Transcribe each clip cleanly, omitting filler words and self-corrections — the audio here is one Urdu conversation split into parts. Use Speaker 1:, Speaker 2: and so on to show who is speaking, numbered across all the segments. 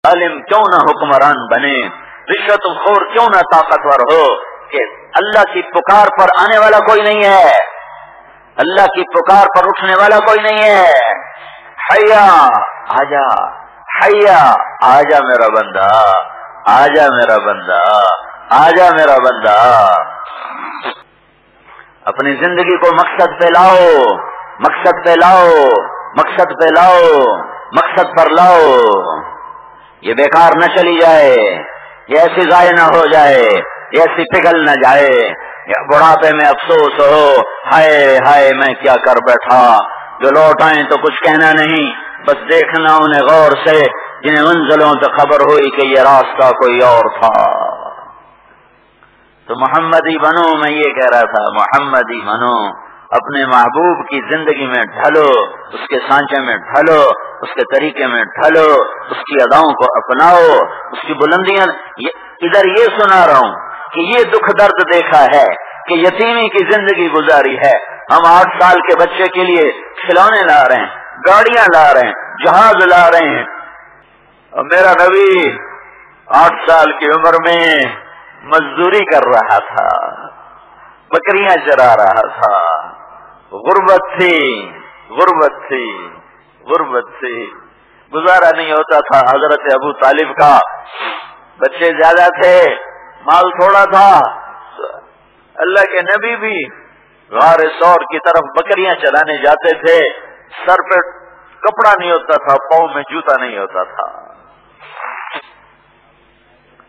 Speaker 1: ظالم کیوں نہ حکمران بنے، رشوت خور کیوں نہ طاقتور ہو، کہ اللہ کی پکار پر آنے والا کوئی نہیں ہے، اللہ کی پکار پر اٹھنے والا کوئی نہیں ہے۔ حیا آجا، حیا آجا میرا بندہ، آجا میرا بندہ، آجا میرا بندہ۔ اپنی زندگی کو مقصد پہ لاؤ، مقصد پہ لاؤ، مقصد پہ لاؤ، مقصد پر لاؤ۔ یہ بیکار نہ چلی جائے، یہ ایسی ضائع نہ ہو جائے، یہ ایسی پگھل نہ جائے، بڑھاپے میں افسوس ہو، ہائے ہائے میں کیا کر بیٹھا۔ جو لوٹ آئیں تو کچھ کہنا نہیں، بس دیکھنا انہیں غور سے جنہیں منزلوں سے خبر ہوئی کہ یہ راستہ کوئی اور تھا۔ تو محمدی بنو، میں یہ کہہ رہا تھا، محمدی بنو، اپنے محبوب کی زندگی میں ڈھلو، اس کے سانچے میں ڈھلو، اس کے طریقے میں ڈھلو، اس کی اداؤں کو اپناؤ، اس کی بلندیاں۔ ادھر یہ سنا رہا ہوں کہ یہ دکھ درد دیکھا ہے کہ یتیمی کی زندگی گزاری ہے۔ ہم 8 سال کے بچے کے لیے کھلونے لا رہے ہیں، گاڑیاں لا رہے ہیں، جہاز لا رہے ہیں، اور میرا نبی 8 سال کی عمر میں مزدوری کر رہا تھا، بکریاں چرا رہا تھا، غربت تھی، غربت تھی، غربت تھی، گزارا نہیں ہوتا تھا۔ حضرت ابو طالب کا بچے زیادہ تھے، مال تھوڑا تھا، اللہ کے نبی بھی غار ثور کی طرف بکریاں چلانے جاتے تھے، سر پہ کپڑا نہیں ہوتا تھا، پاؤں میں جوتا نہیں ہوتا تھا۔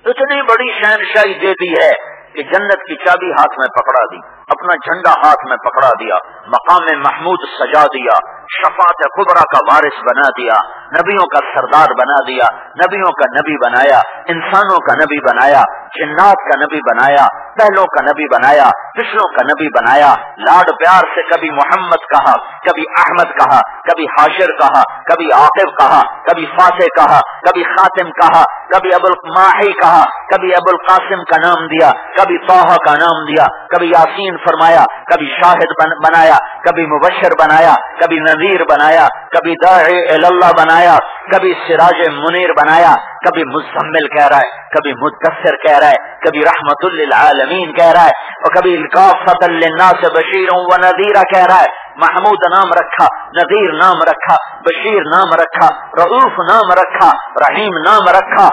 Speaker 1: اتنی بڑی شہنشاہی دے دی ہے کہ جنت کی چابی ہاتھ میں پکڑا دی، اپنا جھنڈا ہاتھ میں پکڑا دیا، مقام محمود سجا دیا، شفاعت کبریٰ کا وارث بنا دیا، نبیوں کا سردار بنا دیا، نبیوں کا نبی بنایا، انسانوں کا نبی بنایا، جنات کا نبی بنایا، پہلوں کا نبی بنایا، پچھلوں کا نبی بنایا۔ لاڈ پیار سے کبھی محمد کہا، کبھی احمد کہا، کبھی حاشر کہا، کبھی عاقب کہا، کبھی فاتح کہا، کبھی خاتم کہا، کبھی ابو الماحی کہا، کبھی ابو القاسم کا نام دیا، کبھی طٰہٰ کا نام دیا، کبھی یاسین فرمایا، کبھی شاہد بنایا، کبھی مبشر بنایا، کبھی نذیر بنایا، کبھی داعی الی اللہ بنایا، کبھی سراج منیر بنایا، کبھی مزمل کہہ رہا ہے، کبھی مدثر کہہ رہا ہے، کبھی رحمت للعالمین کہہ رہا ہے، اور کبھی کافۃ للناس بشیر و نذیر کہہ رہا ہے۔ محمود نام رکھا، نذیر نام رکھا، بشیر نام رکھا، رؤوف نام رکھا، رحیم نام رکھا،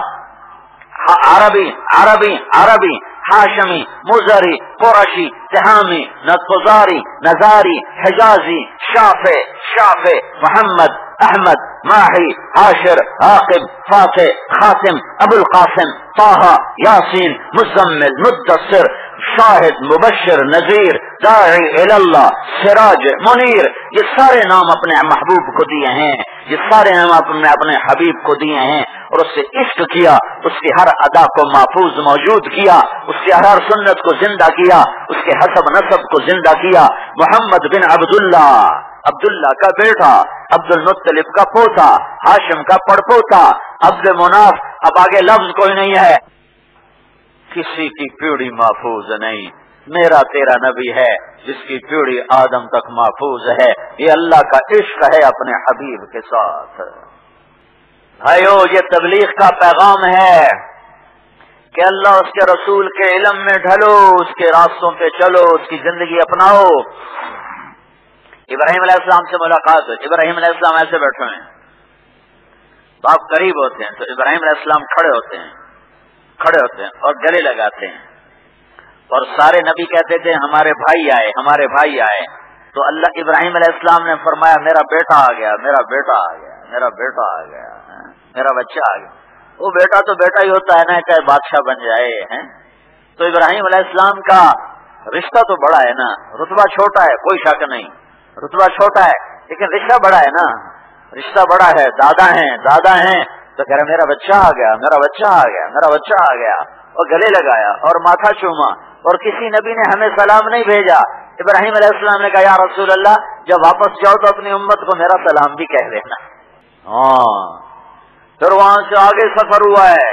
Speaker 1: عربی عربی عربی، ہاشمی، مزری، قرشی، تہامی، نطفزاری، نزاری، حجازی، شافع، شافع، محمد، احمد، ماہی، حاشر، عاقب، فاتح، خاتم، ابو القاسم، طٰہٰ، یاسین، مزمل، مدثر، شاہد، مبشر، نذیر، داعی الی اللہ، سراج، منیر، یہ سارے نام اپنے محبوب کو دیے ہیں، یہ سارے نام اپنے حبیب کو دیے ہیں، اور اس سے عشق کیا، اس کی ہر ادا کو محفوظ موجود کیا، اس کی ہر سنت کو زندہ کیا، اس کے حسب نسب کو زندہ کیا۔ محمد بن عبداللہ، عبداللہ کا بیٹا، عبد المطلب کا پوتا، ہاشم کا پڑپوتا، عبد مناف، اب آگے لفظ کوئی نہیں ہے، کسی کی پیڑھی محفوظ نہیں، میرا تیرا نبی ہے جس کی پیڑھی آدم تک محفوظ ہے۔ یہ اللہ کا عشق ہے اپنے حبیب کے ساتھ۔ بھائیو، یہ تبلیغ کا پیغام ہے کہ اللہ اس کے رسول کے علم میں ڈھلو، اس کے راستوں پہ چلو، اس کی زندگی اپناؤ۔ ابراہیم علیہ السلام سے ملاقات ہوئی، ابراہیم علیہ السلام ایسے بیٹھے ہیں، تو آپ قریب ہوتے ہیں تو ابراہیم علیہ السلام کھڑے ہوتے ہیں اور گلے لگاتے ہیں، اور سارے نبی کہتے تھے ہمارے بھائی آئے، ہمارے بھائی آئے، تو اللہ ابراہیم علیہ السلام نے فرمایا میرا بیٹا آ گیا، میرا بیٹا آ گیا، میرا بیٹا آ گیا، میرا بچہ آ گیا۔ وہ بیٹا تو بیٹا ہی ہوتا ہے نا، چاہے بادشاہ بن جائے ہیں۔ تو ابراہیم علیہ السلام کا رشتہ تو بڑا ہے نا، رتبہ چھوٹا ہے کوئی شک نہیں، رتبہ چھوٹا ہے لیکن رشتہ بڑا ہے نا، رشتہ بڑا ہے، دادا ہیں، تو کہہ رہے میرا بچہ آ گیا، میرا بچہ آ گیا، میرا بچہ آ گیا، اور گلے لگایا اور ماتھا چوما، اور کسی نبی نے ہمیں سلام نہیں بھیجا۔ ابراہیم علیہ السلام نے کہا یا رسول اللہ جب واپس جاؤ تو اپنی امت کو میرا سلام بھی کہہ دینا۔ پھر وہاں سے آگے سفر ہوا ہے،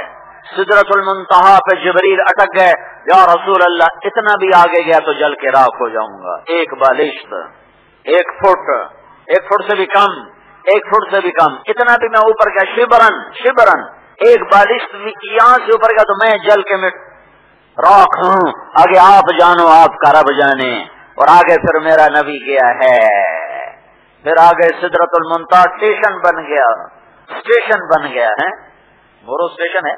Speaker 1: سدرۃ المنتہا پہ جبریل اٹک گئے، یا رسول اللہ اتنا بھی آگے گیا تو جل کے راکھ ہو جاؤں گا، ایک بالشت، 1 فٹ، 1 فٹ سے بھی کم، 1 فٹ سے بھی کم، اتنا بھی میں اوپر گیا، شبرن، ایک بالشت یہاں سے اوپر گیا تو میں جل کے مٹ راکھ ہوں، آگے آپ جانو آپ کا رب جانے، اور آگے پھر میرا نبی گیا ہے، پھر آگے سدرۃ المنتہا اسٹیشن بن گیا، اسٹیشن بن گیا ہے، مورو اسٹیشن ہے،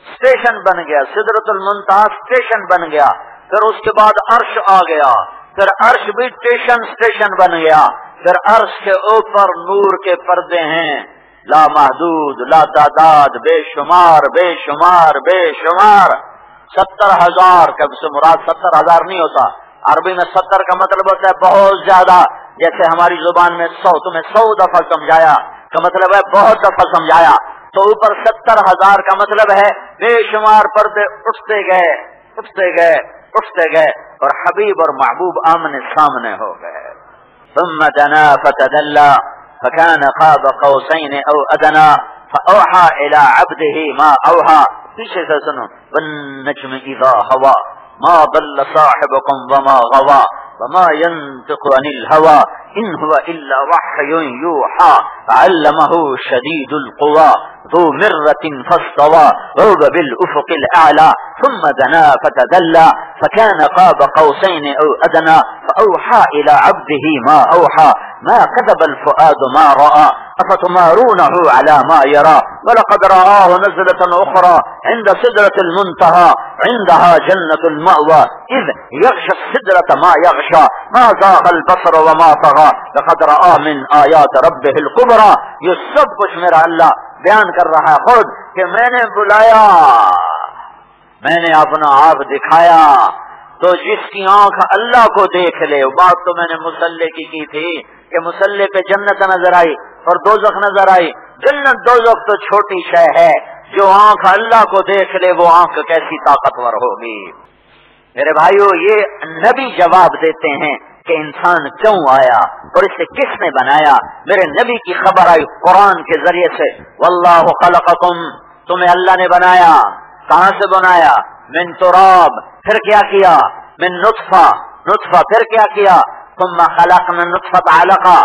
Speaker 1: اسٹیشن بن گیا، سدرۃ المنتہا اسٹیشن بن گیا، پھر اس کے بعد عرش آ گیا، پھر عرش بھی اسٹیشن بن گیا، پھر عرش کے اوپر نور کے پردے ہیں، لا محدود، لا تعداد، بے شمار بے شمار بے شمار، 70,000 کا سے مراد 70,000 نہیں ہوتا، عربی میں 70 کا مطلب ہوتا ہے بہت زیادہ، جیسے ہماری زبان میں 100، تمہیں 100 دفعہ سمجھایا کا مطلب ہے بہت دفعہ سمجھایا، تو اوپر 70,000 کا مطلب ہے بے شمار پردے اٹھتے گئے اٹھتے گئے اٹھتے گئے، اور حبیب اور محبوب آمنے سامنے ہو گئے۔ ثم دنا فتدلى فكان قاب قوسين او ادنى فاوحى الى عبده ما اوحى، پیچھے سے سنو، والنجم اذا هوى ما ضل صاحبكم وما غوى وما ينطق عن الهوى ان هو الا وحي يوحى علمه شديد القوى ذو مرة فاستوى وهو بالافق الاعلى ثم دنا فتدلى فكان قاب قوسين او ادنى فاوحى الى عبده ما اوحى ما كذب الفؤاد ما راى افتمارونه على ما يرى ولقد رآه نزلة اخرى عند سدرة المنتهى عندها جنة المأوى اذ يغشى السدرة ما يغشى ما زاغ البصر وما طغى لقد رآه من آیات ربه الكبرى۔ یہ سب کچھ میرا اللہ بیان کر رہا ہے خود کہ میں نے بلایا، میں نے اپنا آپ دکھایا، تو جس کی آنکھ اللہ کو دیکھ لے، بات تو میں نے مصلی کی تھی کہ مصلی پہ جنت نظر آئی اور دوزخ نظر آئی، جنت دوزخ تو چھوٹی شے ہے، جو آنکھ اللہ کو دیکھ لے وہ آنکھ کیسی طاقتور ہوگی۔ میرے بھائیو، یہ نبی جواب دیتے ہیں کہ انسان کیوں آیا اور اسے کس نے بنایا۔ میرے نبی کی خبر آئی قرآن کے ذریعے سے، واللہ خلقکم، تمہیں اللہ نے بنایا، کہاں سے بنایا؟ من تراب، پھر کیا کیا؟ من نطفہ، نطفہ پھر کیا کیا؟ ثم خلقنا النطفة علقہ،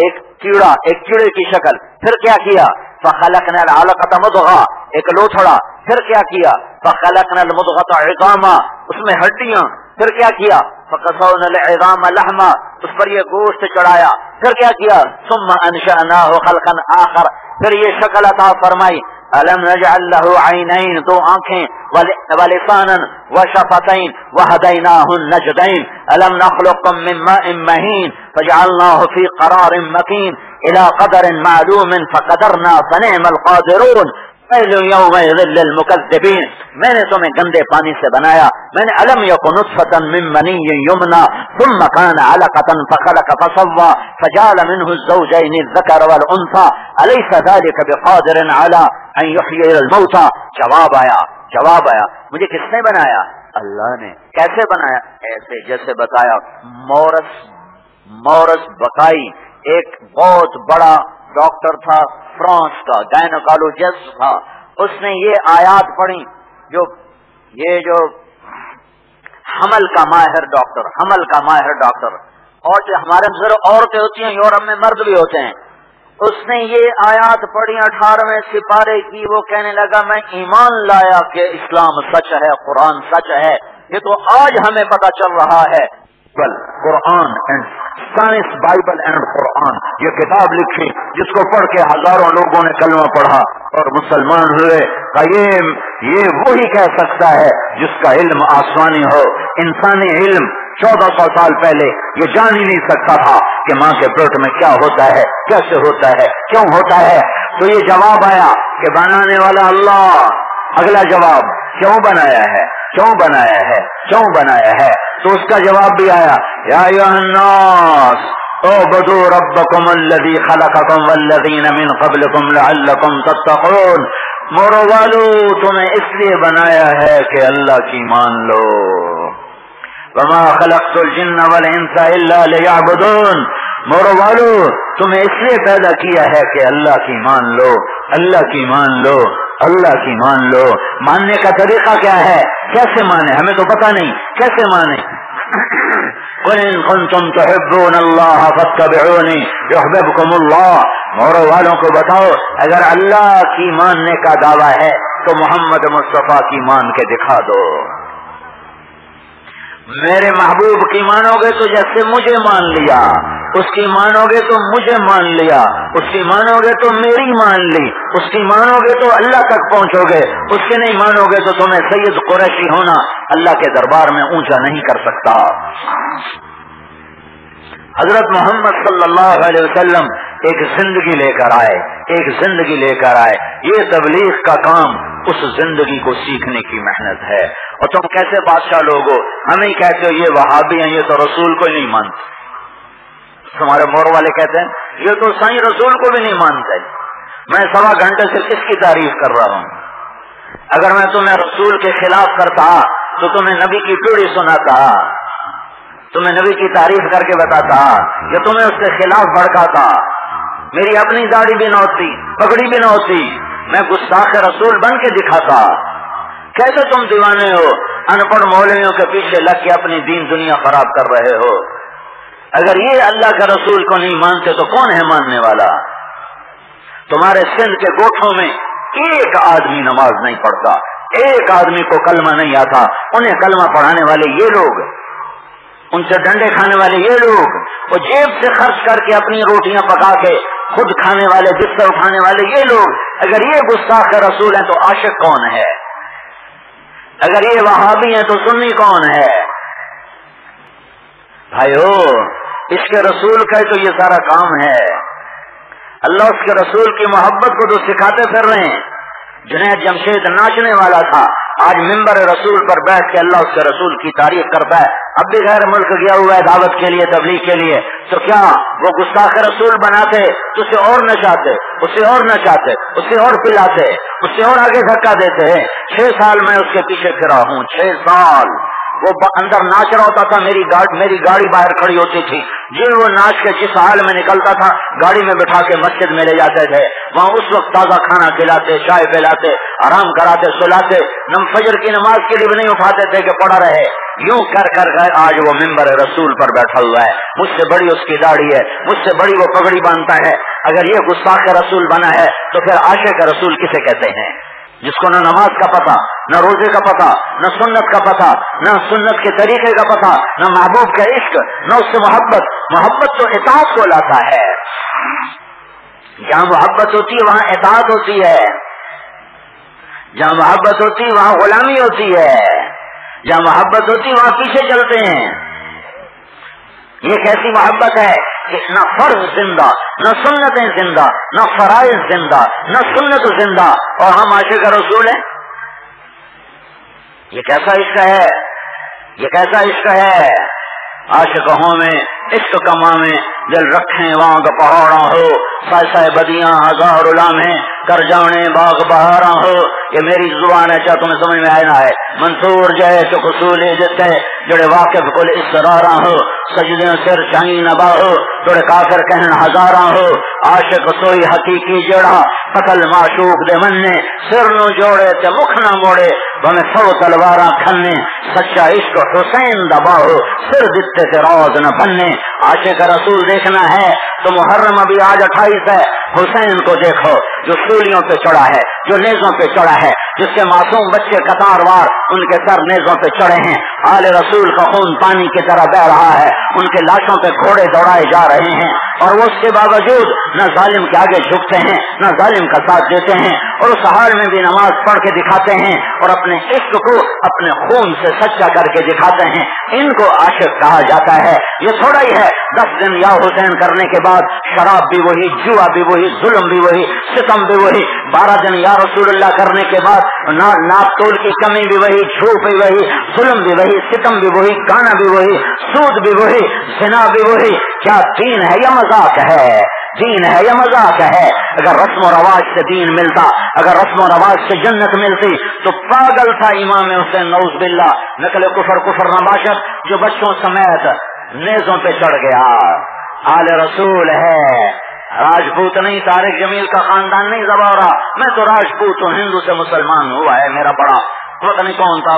Speaker 1: ایک کیڑا، ایک کیڑے کی شکل، پھر کیا کیا؟ فخلقنا العلقة مضغہ، ایک لوتھڑا، پھر کیا کیا؟ فخلقنا المضغة عظاما، اس میں ہڈیاں، پھر کیا کیا؟ فقصونا العظام لحما، اس پر یہ گوشت چڑھایا، پھر کیا کیا؟ ثم انشأناه خلقا آخر، پھر یہ شکل عطا فرمائی۔ الم نجعل له عینین، دو آنکھیں، ولسانا وشفتین وهدیناه النجدین، الم نخلقکم من ماء مهین فجعلناه في قرار مکین الى قدر معلوم فقدرنا فنعم القادرون ویل یومئذ للمکذبین، میں نے تمہیں گندے پانی سے بنایا، میں نے الم یکن نطفة من منی یمنی ثم كان علقة فخلق فسوى فجعل منه الزوجين الذكر والانثى الیس ذلك بقادر على ان یحیی الموتى۔ جواب آیا، مجھے کس نے بنایا؟ اللہ نے۔ کیسے بنایا؟ ایسے جیسے بتایا۔ مورس بقائی ایک بہت بڑا ڈاکٹر تھا فرانس کا، گائنوکالوجسٹ تھا، اس نے یہ آیات پڑھی، جو حمل کا ماہر ڈاکٹر، اور جو ہمارے مصر عورتیں ہوتی ہیں، یورپ میں مرد بھی ہوتے ہیں، اس نے یہ آیات پڑھی 18ویں سپارے کی، وہ کہنے لگا میں ایمان لایا کہ اسلام سچ ہے، قرآن سچ ہے۔ یہ تو آج ہمیں پتہ چل رہا ہے۔ قرآن اینڈ سائنس، بائبل اینڈ قرآن، یہ کتاب لکھی جس کو پڑھ کے ہزاروں لوگوں نے کلمہ پڑھا اور مسلمان ہوئے۔ قیم یہ وہی کہہ سکتا ہے جس کا علم آسمانی ہو۔ انسانی علم 1400 سال پہلے یہ جان ہی نہیں سکتا تھا کہ ماں کے پیٹ میں کیا ہوتا ہے، کیسے ہوتا ہے، کیوں ہوتا ہے۔ تو یہ جواب آیا کہ بنانے والا اللہ۔ اگلا جواب، کیوں بنایا ہے، کیوں بنایا ہے، کیوں بنایا ہے؟ تو اس کا جواب بھی آیا، یا ایھا الناس اعبدوا ربکم الذی خلقکم والذین من قبلکم لعلکم تتقون۔ مورو والو، تمہیں اس لیے بنایا ہے کہ اللہ کی مان لو۔ وما خلقت الجن والانس الا لیعبدون۔ مورو والو، تمہیں اس لیے پیدا کیا ہے کہ اللہ کی مان لو، اللہ کی مان لو، اللہ کی مان لو۔ ماننے کا طریقہ کیا ہے؟ کیسے مانے؟ ہمیں تو پتہ نہیں کیسے مانے۔ قل ان کنتم تحبون اللہ فاتبعونی یحببکم اللہ، مورو والوں کو بتاؤ اگر اللہ کی ماننے کا دعویٰ ہے تو محمد مصطفیٰ کی مان کے دکھا دو۔ میرے محبوب کی مانو گے تو جیسے مجھے مان لیا، اس کی مانو گے تو مجھے مان لیا، اس کی مانو گے تو میری مان لی، اس کی مانو گے تو اللہ تک پہنچو گے، اس کے نہیں مانو گے تو تمہیں سید قریشی ہونا اللہ کے دربار میں اونچا نہیں کر سکتا۔ حضرت محمد صلی اللہ علیہ وسلم ایک زندگی لے کر آئے، ایک زندگی لے کر آئے، یہ تبلیغ کا کام اس زندگی کو سیکھنے کی محنت ہے۔ اور تم کیسے بادشاہ لوگ ہو، ہمیں کہتے ہو یہ وہابی ہیں، یہ تو رسول کو نہیں مانتے۔ ہمارے مور والے کہتے ہیں یہ تو سائیں رسول کو بھی نہیں مانتے۔ میں 1.25 گھنٹے سے کس کی تعریف کر رہا ہوں؟ اگر میں تمہیں رسول کے خلاف کرتا تو تمہیں نبی کی پیڑھی سناتا، تمہیں نبی کی تعریف کر کے بتاتا، یا تمہیں اس کے خلاف بھڑکاتا، میری اپنی داڑھی بھی نہ ہوتی، پگڑی بھی نہ ہوتی، میں گستاخ رسول بن کے دکھاتا۔ کیسے تم دیوانے ہو، ان پڑھ مولویوں کے پیچھے لگ کے اپنی دین دنیا خراب کر رہے ہو؟ اگر یہ اللہ کے رسول کو نہیں مانتے تو کون ہے ماننے والا؟ تمہارے سندھ کے گوٹھوں میں ایک آدمی نماز نہیں پڑھتا، ایک آدمی کو کلمہ نہیں آتا، انہیں کلمہ پڑھانے والے یہ لوگ، ان سے ڈنڈے کھانے والے یہ لوگ، وہ جیب سے خرچ کر کے اپنی روٹیاں پکا کے خود کھانے والے، بستر اٹھانے والے یہ لوگ۔ اگر یہ گستاخ رسول ہیں تو عاشق کون ہے؟ اگر یہ وہابی ہیں تو سنی کون ہے؟ بھائیو، اس کے رسول کا تو یہ سارا کام ہے۔ اللہ اس کے رسول کی محبت کو تو سکھاتے پھر رہے ہیں۔ جنید جمشید ناچنے والا تھا، آج ممبر رسول پر بیٹھ کے اللہ اس کے رسول کی تعریف کرتا ہے۔ اب بھی غیر ملک گیا ہوا ہے دعوت کے لیے، تبلیغ کے لیے، تو کیا وہ گستاخ رسول بناتے تو اسے اور نچاتے، اسے اور نچاتے، اسے اور پلاتے، اسے اور آگے دھکا دیتے ہیں۔ 6 سال میں اس کے پیچھے پھرا ہوں، 6 سال وہ اندر ناچ رہا ہوتا تھا، میری گاڑی باہر کھڑی ہوتی تھی، جی وہ ناچ کے جس حال میں نکلتا تھا گاڑی میں بٹھا کے مسجد میں لے جاتے تھے، وہاں اس وقت تازہ کھانا کھلاتے، چائے پلاتے، آرام کراتے، سلاتے، فجر کی نماز کے لیے بھی نہیں اٹھاتے تھے کہ پڑا رہے۔ یوں کر کر آج وہ ممبر رسول پر بیٹھا ہوا ہے، مجھ سے بڑی اس کی داڑھی ہے، مجھ سے بڑی وہ پگڑی باندھتا ہے۔ اگر یہ گستاخ رسول بنا ہے تو پھر عاشق رسول کسے کہتے ہیں؟ جس کو نہ نماز کا پتہ، نہ روزے کا پتہ، نہ سنت کا پتہ، نہ سنت کے طریقے کا پتہ، نہ محبوب کا عشق، نہ اس سے محبت۔ محبت تو اطاعت کو لاتا ہے، جہاں محبت ہوتی ہے وہاں اطاعت ہوتی ہے، جہاں محبت ہوتی ہے وہاں غلامی ہوتی ہے، جہاں محبت ہوتی ہے وہاں پیچھے چلتے ہیں۔ یہ کیسی محبت ہے کہ نہ فرض زندہ، نہ سنتیں زندہ، نہ فرائض زندہ، نہ سنت زندہ، اور ہم عاشق رسول ہیں۔ یہ کیسا عشق ہے، یہ کیسا عشق ہے؟ عاشق ہوں میں عشق کما میں دل رکھیں وہاں کا پہاڑاں ہو، سائے سائے بدیاں ہزار لامہیں کر جانے باغ بہاراں ہو۔ یہ میری زبان ہے، چاہے تمہیں سمجھ میں آئے نہ آئے۔ منصور جائے تو قصول جتے جڑے واقف کل اسراراں ہو، سجدے سر چاہیں نبا ہو، جڑے کافر کہن ہزاراں ہو۔ عاشق سوئی حقیقی جڑا قتل معشوق دے مننے، سر نو جوڑے تے مکھ نہ موڑے، بھمیں 100 تلواراں کھنے۔ سچا عشق حسین دبا ہو، سر دتے تے راز نہ بننے۔ عاشق رسول دیکھنا ہے تو محرم ابھی آج 28 ہے، حسین کو دیکھو جو سولیوں پہ چڑھا ہے، جو نیزوں پہ چڑھا ہے، جس کے معصوم بچے قطار وار ان کے سر نیزوں پہ چڑھے ہیں۔ آل رسول کا خون پانی کی طرح بہ رہا ہے، ان کے لاشوں پہ گھوڑے دوڑائے جا رہے ہیں، اور وہ اس کے باوجود نہ ظالم کے آگے جھکتے ہیں، نہ ظالم کا ساتھ دیتے ہیں، اور اس حال میں بھی نماز پڑھ کے دکھاتے ہیں، اور اپنے عشق کو اپنے خون سے سچا کر کے دکھاتے ہیں۔ ان کو عاشق کہا جاتا ہے۔ یہ تھوڑا ہی ہے 10 دن یا حسین کرنے کے بعد شراب بھی وہی، جوا بھی وہی، ظلم بھی وہی، ستم بھی وہی۔ 12 دن یا رسول اللہ کرنے کے بعد ناپ تول کی کمی بھی وہی، جھوٹ بھی وہی، ظلم بھی وہی، ستم بھی وہی، گانا بھی وہی، سود بھی وہی، زنا بھی وہی۔ کیا دین ہے یا مذاق ہے؟ دین ہے یا مذاق ہے؟ اگر رسم و رواج سے دین ملتا، اگر رسم و رواج سے جنت ملتی تو پاگل تھا امام حسین نعوذ باللہ، نقل کفر نباشت جو بچوں سمیت نیزوں پہ چڑھ گیا۔ آل رسول ہے، راجپوت نہیں، طارق جمیل کا خاندان نہیں زبا رہا، میں تو راجپوت ہوں، ہندو سے مسلمان ہوا ہے، میرا بڑا پتہ نہیں کون تھا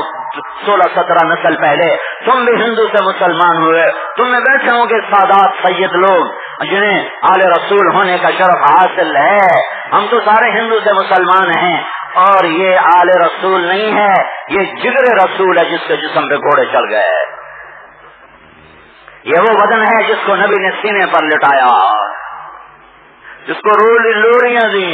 Speaker 1: 16-17 نسل پہلے، تم بھی ہندو سے مسلمان ہوئے، تم میں بیٹھے ہوں گے سادات سید لوگ جنہیں آل رسول ہونے کا شرف حاصل ہے، ہم تو سارے ہندو سے مسلمان ہیں، اور یہ آل رسول نہیں ہے، یہ جگر رسول ہے جس کے جسم پہ گھوڑے چل گئے، یہ وہ بدن ہے جس کو نبی نے سینے پر لٹایا، جس کو لوڑیاں دی،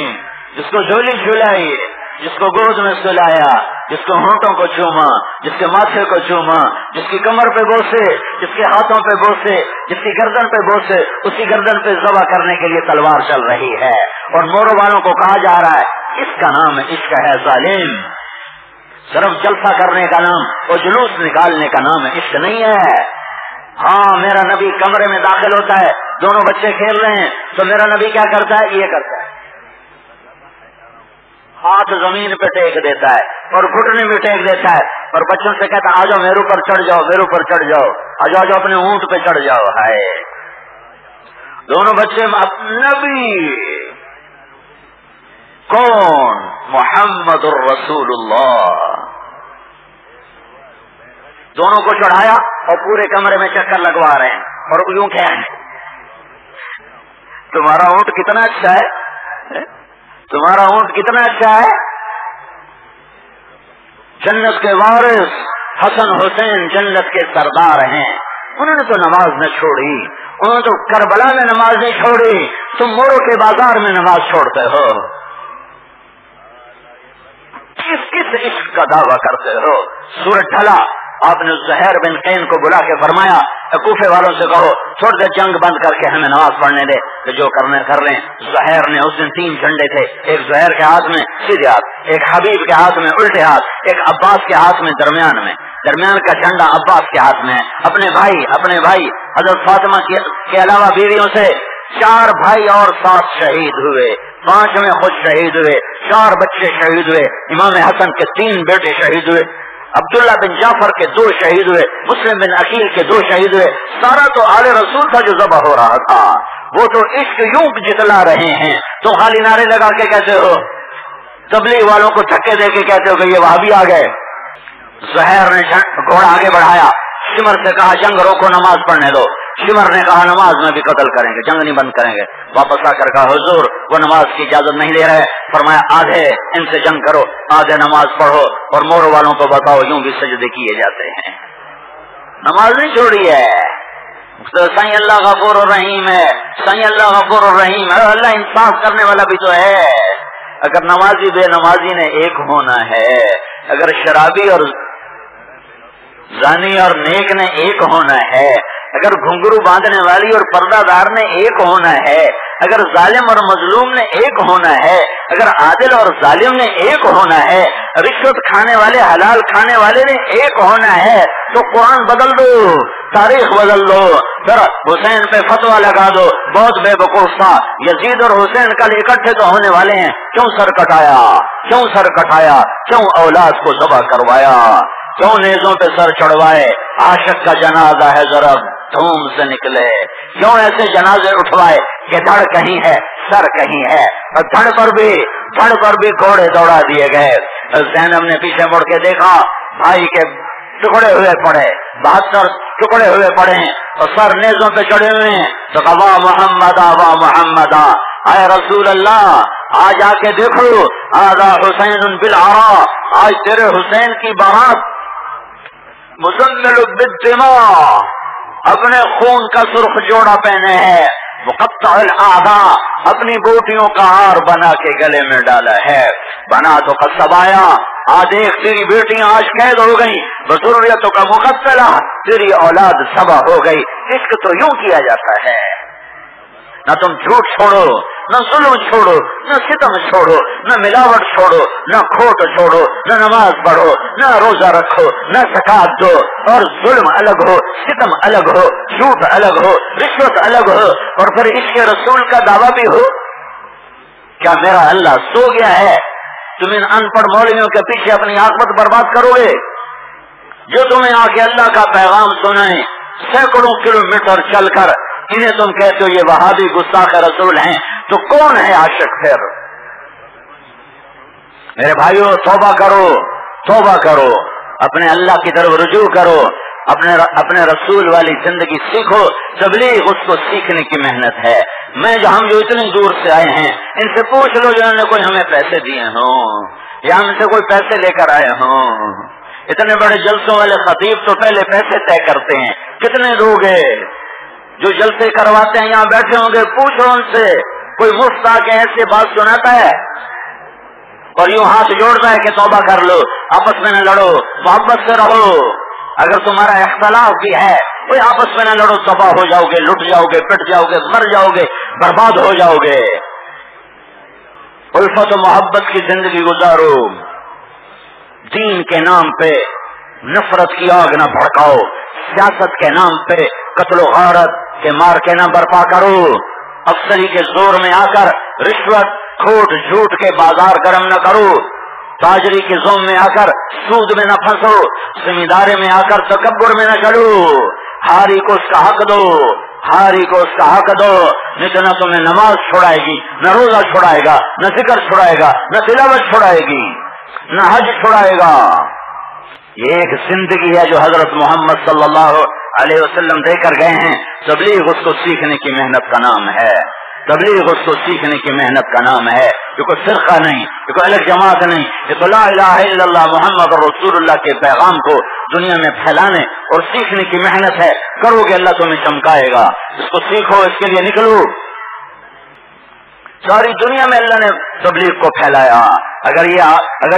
Speaker 1: جس کو جھولی جھلائی، جس کو گود میں سلایا، جس کو ہونٹوں کو چوما، جس کے ماتھے کو چوما، جس کی کمر پہ بوسے، جس کے ہاتھوں پہ بوسے، جس کی گردن پہ بوسے، اسی گردن پہ ذبح کرنے کے لیے تلوار چل رہی ہے، اور مورو والوں کو کہا جا رہا ہے اس کا نام عشق ہے ظالم، صرف جلسہ کرنے کا نام اور جلوس نکالنے کا نام عشق نہیں ہے۔ ہاں میرا نبی کمرے میں داخل ہوتا ہے، دونوں بچے کھیل رہے ہیں تو میرا نبی کیا کرتا ہے؟ یہ کرتا ہے، ہاتھ زمین پہ ٹیک دیتا ہے اور گھٹنے بھی ٹیک دیتا ہے، اور بچوں سے کہتا ہے آ جاؤ میرے اوپر چڑھ جاؤ، میرے اوپر چڑھ جاؤ، آ جاؤ اپنے اونٹ پہ چڑھ جاؤ۔ ہے دونوں بچے نبی کون؟ محمد الرسول اللہ، دونوں کو چڑھایا اور پورے کمرے میں چکر لگوا رہے ہیں، اور یوں کہہ رہے ہیں تمہارا اونٹ کتنا اچھا ہے، تمہارا اونٹ کتنا اچھا ہے، جنت کے وارث حسن حسین جنت کے سردار ہیں، انہوں نے تو نماز نہ چھوڑی، انہوں نے تو کربلا میں نماز نہیں چھوڑی، تم موڑوں کے بازار میں نماز چھوڑتے ہو، کس عشق کا دعویٰ کرتے ہو؟ سورج ڈھلا، آپ نے زہیر بن قین کو بلا کے فرمایا کوفے والوں سے کہو چھوڑ دے، جنگ بند کر کے ہمیں نماز پڑھنے دے، کہ جو کرنے کر لیں۔ زہیر نے اس دن 3 جھنڈے تھے، ایک زہیر کے ہاتھ میں سیدھے ہاتھ، ایک حبیب کے ہاتھ میں الٹے ہاتھ، ایک عباس کے ہاتھ میں درمیان کا جھنڈا عباس کے ہاتھ میں، اپنے بھائی حضرت فاطمہ کے علاوہ بیویوں سے 4 بھائی اور 7 شہید ہوئے، 5 میں خود شہید ہوئے، 4 بچے شہید ہوئے، امام حسن کے 3 بیٹے شہید ہوئے، عبداللہ بن جعفر کے 2 شہید ہوئے، مسلم بن عقیل کے 2 شہید ہوئے، سارا تو آل رسول تھا جو ذبح ہو رہا تھا، وہ تو عشق یوں جتلا رہے ہیں، تم خالی نعرے لگا کے کہتے ہو، تبلیغ والوں کو دھکے دے کے کہتے ہو کہ یہ وہابی آ گئے۔ زہیر نے گھوڑا آگے بڑھایا، شمر سے کہا جنگ روکو، نماز پڑھنے دو، شمر نے کہا نماز میں بھی قتل کریں گے، جنگ نہیں بند کریں گے، واپس آ کر کہا حضور وہ نماز کی اجازت نہیں دے رہے، فرمایا آدھے ان سے جنگ کرو، آدھے نماز پڑھو، اور مورو والوں کو بتاؤ یوں بھی سجدے کیے جاتے ہیں، نماز نہیں چھوڑی ہے۔ سائیں اللہ غفور الرحیم ہے، سائیں اللہ غفور الرحیم ہے، اللہ انصاف کرنے والا بھی تو ہے۔ اگر نمازی بے نمازی نے ایک ہونا ہے، اگر شرابی اور زانی اور نیک نے ایک ہونا ہے، اگر گھنگرو باندھنے والی اور پردہ دار نے ایک ہونا ہے، اگر ظالم اور مظلوم نے ایک ہونا ہے، اگر عادل اور ظالم نے ایک ہونا ہے، رشوت کھانے والے حلال کھانے والے نے ایک ہونا ہے، تو قرآن بدل دو، تاریخ بدل دو، پھر حسین پہ فتویٰ لگا دو، بہت بے وقوف تھا، یزید اور حسین کل اکٹھے تو ہونے والے ہیں، کیوں سر کٹایا، کیوں اولاد کو ذبح کروایا، کیوں نیزوں پہ سر چڑھوائے، عاشق کا جنازہ ہے ذرا دھوم سے نکلے، کیوں ایسے جنازے اٹھوائے کہ دھڑ کہیں ہے سر کہیں ہے، اور دھڑ پر بھی گھوڑے دوڑا دیے گئے۔ زینب نے پیچھے مڑ کے دیکھا، بھائی کے ٹکڑے ہوئے پڑے، 72 ٹکڑے ہوئے پڑے ہیں اور سر نیزوں پہ چڑھے ہوئے ہیں، تو کہا واہ محمد اے رسول اللہ آج آ کے دیکھو، آذا حسین بالعراء، آج تیرے حسین کی بارات مزمل بالدماء، اپنے خون کا سرخ جوڑا پہنے ہیں، مقطع الاعضاء، اپنی بوٹیوں کا ہار بنا کے گلے میں ڈالا ہے، بنا تو قصب آیا، دیکھ تیری بیٹیاں آج قید ہو گئی، بذریتوں کا مقتلہ، تیری اولاد ذبح ہو گئی۔ عشق تو یوں کیا جاتا ہے، نہ تم جھوٹ چھوڑو، نہ ظلم چھوڑو، نہ ستم چھوڑو، نہ ملاوٹ چھوڑو، نہ کھوٹ چھوڑو، نہ نماز پڑھو، نہ روزہ رکھو، نہ زکات دو، اور ظلم الگ ہو، ستم الگ ہو، جھوٹ الگ ہو، رشوت الگ ہو، اور پھر عشق رسول کا دعویٰ بھی ہو۔ کیا میرا اللہ سو گیا ہے؟ تم ان ان پڑھ مولویوں کے پیچھے اپنی عاقبت برباد کرو گے، جو تمہیں آ کے اللہ کا پیغام سنائیں سینکڑوں کلومیٹر چل کر، انہیں تم کہتے ہو یہ وہابی گستاخ رسول ہیں، تو کون ہے عاشق پھر؟ میرے بھائیو توبہ کرو، توبہ کرو، اپنے اللہ کی طرف رجوع کرو، اپنے رسول والی زندگی سیکھو۔ تبلیغ اس کو سیکھنے کی محنت ہے۔ ہم جو اتنی دور سے آئے ہیں ان سے پوچھ لو جنہوں نے کوئی ہمیں پیسے دیے ہوں یا ہم سے کوئی پیسے لے کر آئے ہوں۔ اتنے بڑے جلسوں والے خطیب تو پہلے پیسے طے کرتے ہیں، کتنے دو گے؟ جو جلسے کرواتے ہیں یہاں بیٹھے ہوں گے، پوچھو ان سے، کوئی مفت آ کے ایسے بات سناتا ہے اور یوں ہاتھ جوڑتا ہے کہ توبہ کر لو، آپس میں نہ لڑو، محبت سے رہو۔ اگر تمہارا اختلاف بھی ہے کوئی آپس میں نہ لڑو، تباہ ہو جاؤ گے، لٹ جاؤ گے، پٹ جاؤ گے، مر جاؤ گے، برباد ہو جاؤ گے۔ الفت و محبت کی زندگی گزارو، دین کے نام پہ نفرت کی آگ نہ بھڑکاؤ، سیاست کے نام پہ قتل و غارت کے مار کے نہ برپا کرو، افسری کے زور میں آ کر رشوت کھوٹ جھوٹ کے بازار گرم نہ کرو، تاجری کے زوم میں آ کر سود میں نہ پھنسو، زمینداری میں آ کر تکبر میں نہ چڑھو۔ ہاری کو اس کا حق دو، ہاری کو اس کا حق دو، نہیں تو نہ تمہیں نماز چھوڑائے گی، نہ روزہ چھوڑائے گا، نہ ذکر چھوڑائے گا، نہ تلاوت چھوڑائے گی، نہ حج چھوڑائے گا۔ یہ ایک زندگی ہے جو حضرت محمد صلی اللہ علیہ وسلم دے کر گئے ہیں۔ تبلیغ اس کو سیکھنے کی محنت کا نام ہے، تبلیغ اس کو سیکھنے کی محنت کا نام ہے۔ یہ کوئی فرقہ نہیں، یہ کوئی الگ جماعت نہیں، یہ تو لا الہ الا اللہ محمد رسول اللہ کے پیغام کو دنیا میں پھیلانے اور سیکھنے کی محنت ہے۔ کرو گے اللہ تمہیں چمکائے گا، اس کو سیکھو، اس کے لیے نکلو۔ ساری دنیا میں اللہ نے تبلیغ کو پھیلایا۔ اگر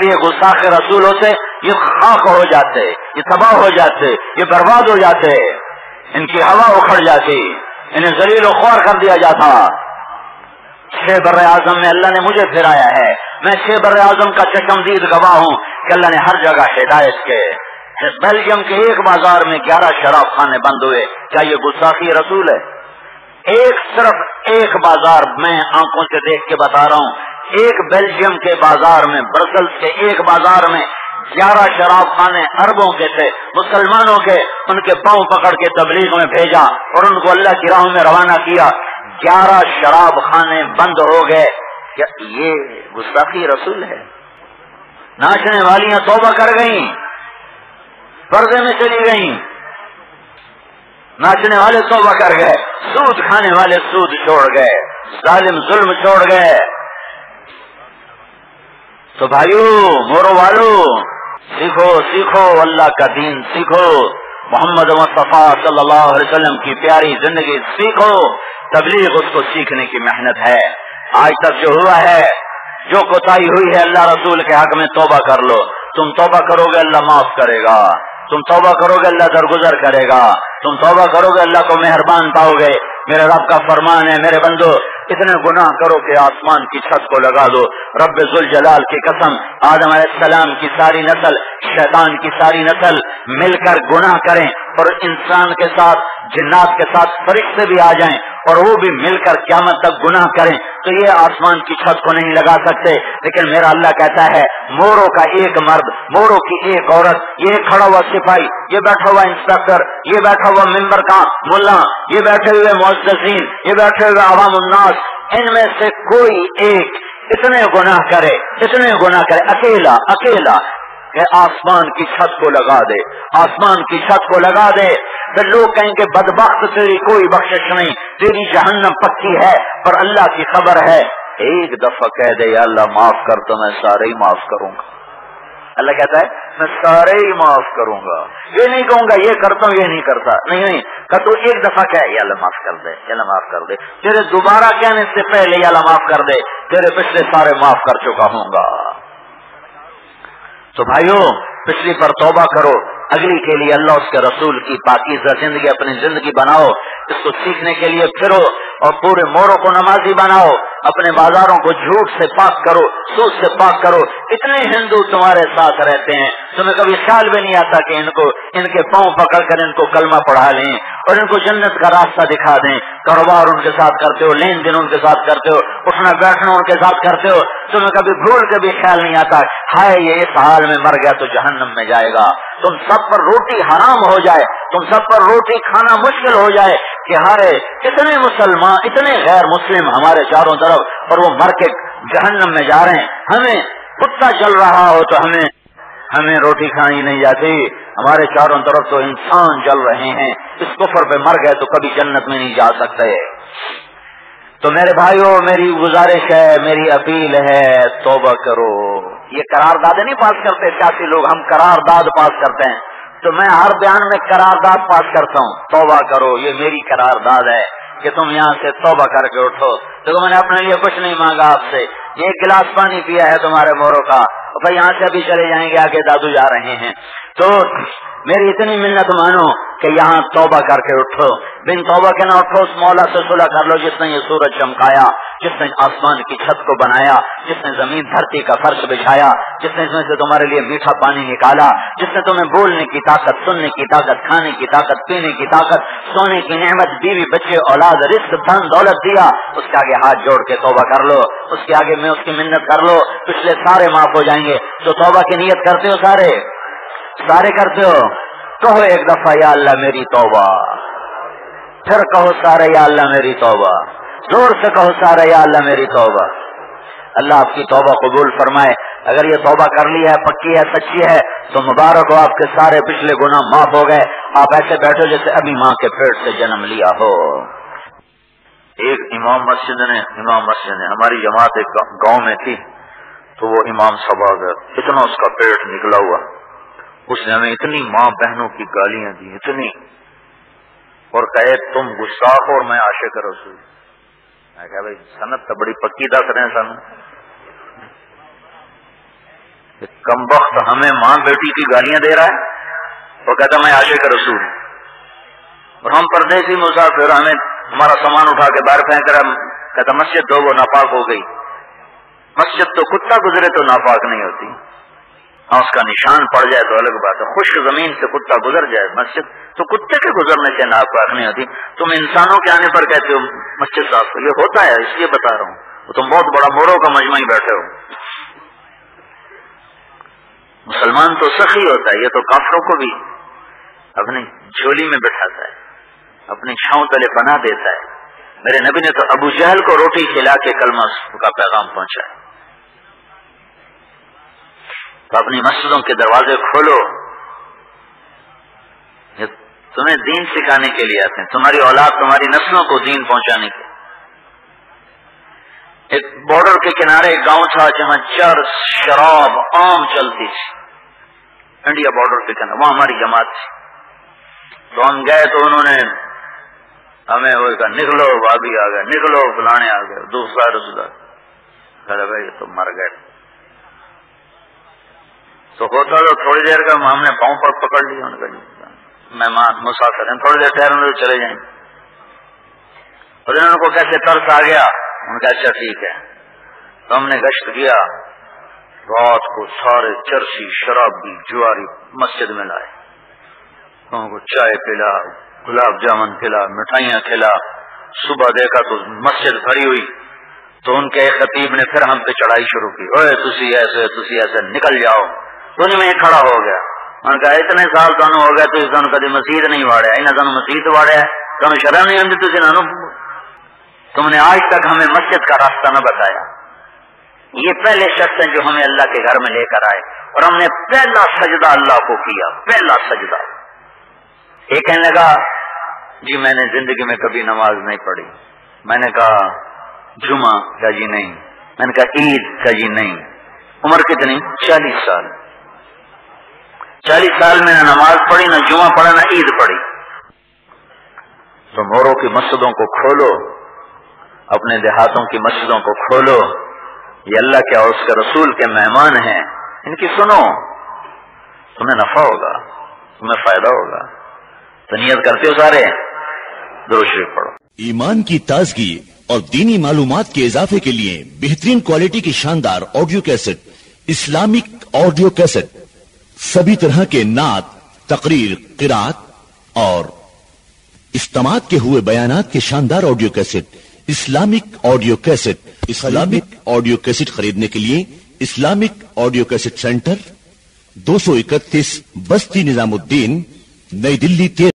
Speaker 1: یہ گستاخ رسول ہوتے یہ خاک ہو جاتے، یہ تباہ ہو جاتے، یہ برباد ہو جاتے، ان کی ہوا اکھڑ جاتی، انہیں ذلیل و خوار کر دیا جاتا۔ 6 بر اعظم میں اللہ نے مجھے پھرایا ہے، میں 6 بر اعظم کا چشمدید گواہ ہوں کہ اللہ نے ہر جگہ ہدایت کے۔ بیلجیم کے ایک بازار میں 11 شراب خانے بند ہوئے، کیا یہ گستاخی رسول ہے؟ صرف ایک بازار میں آنکھوں سے دیکھ کے بتا رہا ہوں، ایک بیلجیم کے بازار میں، برسلز کے ایک بازار میں 11 شراب خانے عربوں کے تھے، مسلمانوں کے، ان کے پاؤں پکڑ کے تبلیغ میں بھیجا اور ان کو اللہ کی راہوں میں روانہ کیا۔ 11 شراب خانے بند ہو گئے۔ کیا یہ گستاخی رسول ہے؟ ناچنے والیاں توبہ کر گئیں، پردے میں چلی گئیں، ناچنے والے توبہ کر گئے، سود کھانے والے سود چھوڑ گئے، ظالم ظلم چھوڑ گئے۔ تو بھائیو، مورو والو، سیکھو سیکھو اللہ کا دین سیکھو، محمد مصطفیٰ صلی اللہ علیہ وسلم کی پیاری زندگی سیکھو۔ تبلیغ اس کو سیکھنے کی محنت ہے۔ آج تک جو ہوا ہے، جو کوتاہی ہوئی ہے اللہ رسول کے حق میں، توبہ کر لو۔ تم توبہ کرو گے اللہ معاف کرے گا، تم توبہ کرو گے اللہ درگزر کرے گا، تم توبہ کرو گے اللہ کو مہربان پاؤ گے۔ میرے رب کا فرمان ہے، میرے بندو اتنے گناہ کرو کہ آسمان کی چھت کو لگا دو۔ رب ذوالجلال کی قسم، آدم علیہ السلام کی ساری نسل، شیطان کی ساری نسل مل کر گناہ کریں اور انسان کے ساتھ، جنات کے ساتھ فرشتے بھی آ جائیں اور وہ بھی مل کر قیامت تک گناہ کریں تو یہ آسمان کی چھت کو نہیں لگا سکتے۔ لیکن میرا اللہ کہتا ہے، موروں کا ایک مرد، موروں کی ایک عورت، یہ کھڑا ہوا سپاہی، یہ بیٹھا ہوا انسپیکٹر، یہ بیٹھا ہوا ممبر کا ملا، یہ بیٹھے ہوئے معززین، یہ بیٹھے ہوئے عوام الناس، ان میں سے کوئی ایک اتنے گناہ کرے اکیلا کہ آسمان کی چھت کو لگا دے، آسمان کی چھت کو لگا دے، پھر لوگ کہیں گے بدبخت تیری کوئی بخشش نہیں، تیری جہنم پکی ہے، پر اللہ کی خبر ہے ایک دفعہ کہہ دے یا اللہ معاف کر تو میں سارے ہی معاف کروں گا۔ اللہ کہتا ہے میں سارے ہی معاف کروں گا، یہ نہیں کہوں گا یہ کرتا ہوں یہ نہیں کرتا، نہیں کہ تو ایک دفعہ کہے یا اللہ معاف کر دے، یا اللہ معاف کر دے، تیرے دوبارہ کہنے سے پہلے یا اللہ معاف کر دے، تیرے پچھلے سارے معاف کر چکا ہوں گا۔ تو بھائیوں، پچھلی پر توبہ کرو، اگلی کے لیے اللہ اس کے رسول کی پاکیزہ زندگی اپنی زندگی بناؤ، اس کو سیکھنے کے لیے پھرو اور پورے موروں کو نمازی بناؤ، اپنے بازاروں کو جھوٹ سے پاک کرو، سود سے پاک کرو۔ اتنے ہندو تمہارے ساتھ رہتے ہیں، تمہیں کبھی خیال بھی نہیں آتا کہ ان کے پاؤں پکڑ کر ان کو کلمہ پڑھا لیں اور ان کو جنت کا راستہ دکھا دیں۔ کاروبار ان کے ساتھ کرتے ہو، لین دین ان کے ساتھ کرتے ہو، اٹھنا بیٹھنا ان کے ساتھ کرتے ہو، تمہیں کبھی بھول کے بھی خیال نہیں آتا ہائے یہ اس حال میں مر گیا تو جہنم میں جائے گا۔ تم سب پر روٹی حرام ہو جائے، تم سب پر روٹی کھانا مشکل ہو جائے کہ ہارے اتنے مسلمان، اتنے غیر مسلم ہمارے چاروں طرف اور وہ مر کے جہنم میں جا رہے ہیں، ہمیں کتا چل رہا ہو تو ہمیں ہمیں روٹی کھائی نہیں جاتی، ہمارے چاروں طرف تو انسان جل رہے ہیں، اس کفر پہ مر گئے تو کبھی جنت میں نہیں جا سکتے۔ تو میرے بھائیوں، میری گزارش ہے، میری اپیل ہے، توبہ کرو۔ یہ قرارداد نہیں پاس کرتے سیاسی لوگ، ہم قرارداد پاس کرتے ہیں، تو میں ہر بیان میں قرارداد پاس کرتا ہوں، توبہ کرو، یہ میری قرارداد ہے کہ تم یہاں سے توبہ کر کے اٹھو۔ دیکھو میں نے اپنے لیے کچھ نہیں مانگا آپ سے، یہ ایک گلاس پانی پیا ہے تمہارے موروں کا، بھائی یہاں سے ابھی چلے جائیں گے، آگے دادو جا رہے ہیں، تو میری اتنی منت مانو کہ یہاں توبہ کر کے اٹھو۔ بن توبہ کے نہ اٹھو، اس مولا سے صلح کر لو جس نے یہ سورج چمکایا، جس نے آسمان کی چھت کو بنایا، جس نے زمین دھرتی کا فرش بچھایا، جس نے اس میں سے تمہارے لیے میٹھا پانی نکالا، جس نے تمہیں بولنے کی طاقت، سننے کی طاقت، کھانے کی طاقت، پینے کی طاقت، سونے کی نعمت، بیوی بچے اولاد رزق دھن دولت دیا، اس کے آگے ہاتھ جوڑ کے توبہ کر لو، اس کے آگے میں اس کی منت کر لو، پچھلے سارے معاف ہو جائیں گے۔ تو توبہ کی نیت کرتے ہو؟ سارے کرتے ہو؟ کہو ایک دفعہ یا اللہ میری توبہ، پھر کہو سارے یا اللہ میری توبہ، زور سے کہو سارے یا اللہ میری توبہ۔ اللہ آپ کی توبہ قبول فرمائے۔ اگر یہ توبہ کر لی ہے، پکی ہے، سچی ہے، تو مبارک ہو، آپ کے سارے پچھلے گناہ معاف ہو گئے، آپ ایسے بیٹھو جیسے ابھی ماں کے پیٹ سے جنم لیا ہو۔ ایک امام مسجد نے ہماری جماعت ایک گاؤں میں تھی، تو وہ امام صاحب آ گیا، اتنا اس کا پیٹ نکلا ہوا، اس نے ہمیں اتنی ماں بہنوں کی گالیاں دی، اتنی، اور کہے تم گستاخ اور میں عاشق رسول۔ میں کہا بھائی سنت تو بڑی پکی دس رہے ہیں سانو، کم وقت ہمیں ماں بیٹی کی گالیاں دے رہا ہے اور کہتا میں عاشق رسول، اور ہم پردیسی مسافر، ہمیں ہمارا سامان اٹھا کے باہر پھینک رہا، کہتا مسجد دو وہ ناپاک ہو گئی۔ مسجد تو کتا گزرے تو ناپاک نہیں ہوتی، ہاں اس کا نشان پڑ جائے تو الگ بات ہے، خشک زمین سے کتا گزر جائے، مسجد تو کتے کے گزرنے سے ناپاک نہیں ہوتی۔ تم انسانوں کے آنے پر کہتے ہو مسجد صاف، یہ ہوتا ہے، اس لیے بتا رہا ہوں، تم بہت بڑا موروں کا مجمع ہی بیٹھے ہو۔ مسلمان تو سخی ہوتا ہے، یہ تو کافروں کو بھی اپنی جھولی میں بٹھاتا ہے، اپنی چھاؤں تلے پناہ دیتا ہے۔ میرے نبی نے تو ابو جہل کو روٹی کھلا کے کلمہ کا پیغام پہنچایا۔ تو اپنی مسجدوں کے دروازے کھولو، یہ تمہیں دین سکھانے کے لیے آتے ہیں، تمہاری اولاد، تمہاری نسلوں کو دین پہنچانے کے۔ ایک بارڈر کے کنارے ایک گاؤں تھا جہاں چرس، شراب عام چلتی تھی، انڈیا بارڈر کے کنارے، وہاں ہماری جماعت تھی۔ تو ہم گئے تو انہوں نے ہمیں وہ کہا نکلو، بھابھی آ گئے، نکلو فلانے آ گئے، دوسرا رسول کہا بھائی یہ تو مر گئے۔ تو ہوتا تو تھوڑی دیر کا ہم نے پاؤں پر پکڑ لیا، ان کا مہمان مسافر ہیں، تھوڑی دیر ٹھہرنے تو چلے جائیں۔ اور انہوں کو کیسے ترس آ گیا، ان کا اچھا ٹھیک ہے۔ تو ہم نے گشت کیا، رات کو سارے چرسی، شرابی، جواری مسجد میں لائے، ان کو چائے پلا، گلاب جامن کھلا، مٹھائیاں کھلا۔ صبح دیکھا تو مسجد بھری ہوئی، تو ان کے خطیب نے پھر ہم پہ چڑھائی شروع کی، اوے تسی ایسے نکل جاؤ۔ ان میں کھڑا ہو گیا، ان کا اتنے سال تانوں ہو گئے تو تانوں کدی مسجد نہیں واڑیا، انہاں تانوں مسجد واڑیا ہے، تانوں شرم نہیں آندی، تسی نانو تم نے آج تک ہمیں مسجد کا راستہ نہ بتایا۔ یہ پہلے شخص ہیں جو ہمیں اللہ کے گھر میں لے کر آئے، اور ہم نے پہلا سجدہ اللہ کو کیا، پہلا سجدہ۔ ایک کہنے لگا جی میں نے زندگی میں کبھی نماز نہیں پڑھی۔ میں نے کہا جمعہ کا جی نہیں، میں نے کہا عید کا جی نہیں۔ عمر کتنی؟ 40 سال۔ 40 سال میں نہ نماز پڑھی، نہ جمعہ پڑھا، نہ عید پڑھی۔ تو موروں کی مسجدوں کو کھولو، اپنے دیہاتوں کی مسجدوں کو کھولو، یہ اللہ کے اور اس کے رسول کے مہمان ہیں، ان کی سنو، تمہیں نفع ہوگا، تمہیں فائدہ ہوگا۔ تو نیت کرتے ہو سارے؟ درود شریف پڑھو۔
Speaker 2: ایمان کی تازگی اور دینی معلومات کے اضافے کے لیے بہترین کوالٹی کی شاندار audio cassette, Islamic audio cassette, سبھی طرح کے نعت، تقریر، قرات اور استماعت کے ہوئے بیانات کے شاندار audio cassette, Islamic audio cassette. Islamic audio cassette خریدنے کے لیے اسلامک آڈیو کیسٹ سینٹر 231 بستی نظام الدین، نئی دلی 13